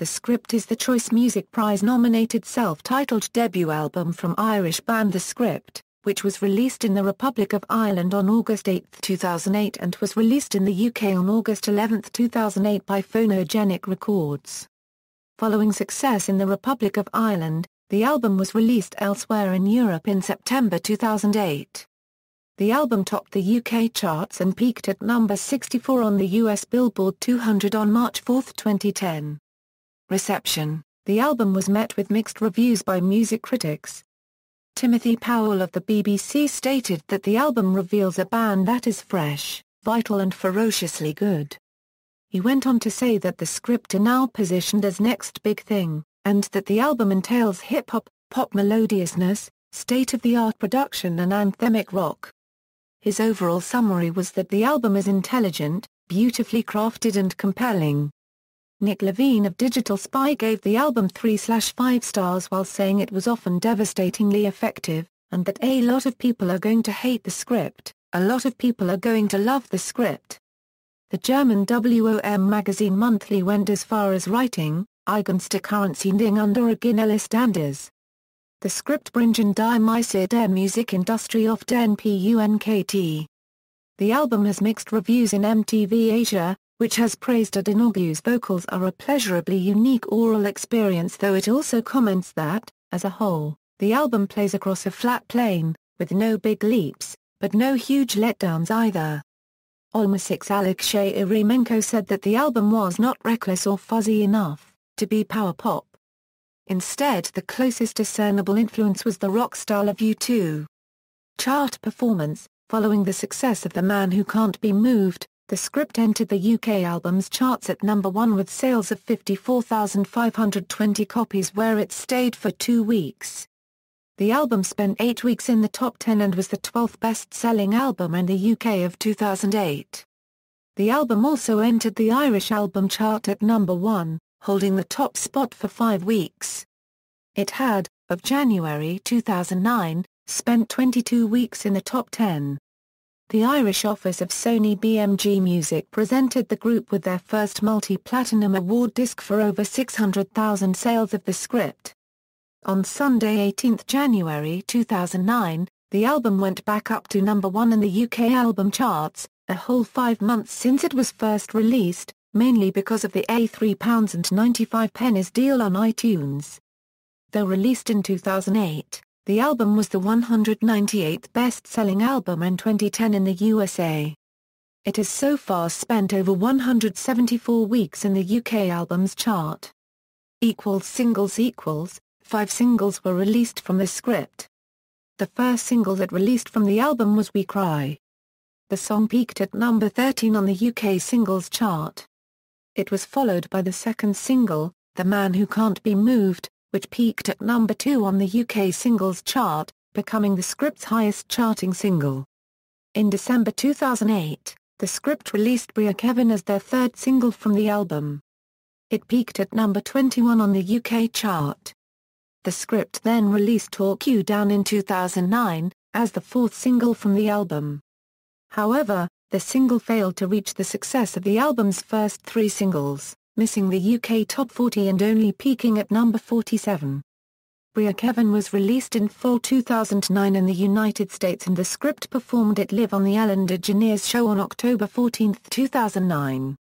The Script is the Choice Music Prize-nominated self-titled debut album from Irish band The Script, which was released in the Republic of Ireland on August 8, 2008 and was released in the UK on August 11, 2008 by Phonogenic Records. Following success in the Republic of Ireland, the album was released elsewhere in Europe in September 2008. The album topped the UK charts and peaked at number 64 on the US Billboard 200 on March 4, 2010. Reception: the album was met with mixed reviews by music critics. Timothy Powell of the BBC stated that the album reveals a band that is fresh, vital and ferociously good. He went on to say that The Script are now positioned as next big thing, and that the album entails hip-hop, pop melodiousness, state-of-the-art production and anthemic rock. His overall summary was that the album is intelligent, beautifully crafted and compelling. Nick Levine of Digital Spy gave the album 3/5 stars while saying it was often devastatingly effective, and that a lot of people are going to hate the script, a lot of people are going to love the script. The German WOM magazine Monthly went as far as writing, Eigenstückernsendung under originelles Standards. The Script bringen die Meise der Musikindustrie auf den Punkt. The album has mixed reviews in MTV Asia, which has praised Adenugu's vocals are a pleasurably unique oral experience, though it also comments that, as a whole, the album plays across a flat plane, with no big leaps, but no huge letdowns either. Allmusic's Alexei Eremenko said that the album was not reckless or fuzzy enough to be power pop. Instead, the closest discernible influence was the rock style of U2. Chart performance: following the success of The Man Who Can't Be Moved, The Script entered the UK albums charts at number 1 with sales of 54,520 copies where it stayed for 2 weeks. The album spent 8 weeks in the top 10 and was the 12th best-selling album in the UK of 2008. The album also entered the Irish album chart at number 1, holding the top spot for 5 weeks. It had, of January 2009, spent 22 weeks in the top 10. The Irish office of Sony BMG Music presented the group with their first multi-platinum award disc for over 600,000 sales of The Script. On Sunday 18 January 2009, the album went back up to number 1 in the UK album charts, a whole 5 months since it was first released, mainly because of the £3.95 deal on iTunes. Though released in 2008, the album was the 198th best-selling album in 2010 in the USA. It has so far spent over 174 weeks in the UK albums chart. Singles: 5 singles were released from The Script. The first single that released from the album was We Cry. The song peaked at number 13 on the UK singles chart. It was followed by the second single, The Man Who Can't Be Moved, which peaked at number 2 on the UK singles chart, becoming The Script's highest-charting single. In December 2008, The Script released Bria Kevin as their third single from the album. It peaked at number 21 on the UK chart. The Script then released Talk You Down in 2009, as the fourth single from the album. However, the single failed to reach the success of the album's first 3 singles, missing the UK Top 40 and only peaking at number 47. Bria Kevin was released in fall 2009 in the United States and The Script performed it live on the Ellen DeGeneres Show on October 14, 2009.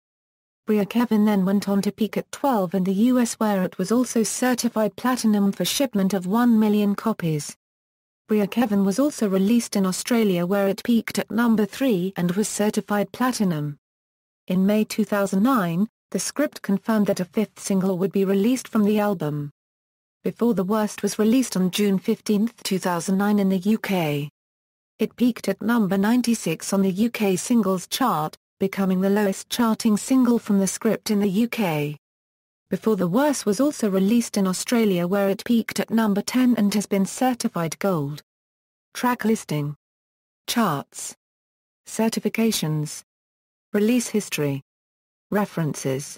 Bria Kevin then went on to peak at 12 in the US where it was also certified platinum for shipment of 1 million copies. Bria Kevin was also released in Australia where it peaked at number 3 and was certified platinum. In May 2009, The Script confirmed that a 5th single would be released from the album. Before the Worst was released on June 15, 2009 in the UK. It peaked at number 96 on the UK singles chart, becoming the lowest-charting single from The Script in the UK. Before the Worst was also released in Australia where it peaked at number 10 and has been certified gold. Track listing. Charts. Certifications. Release history. References.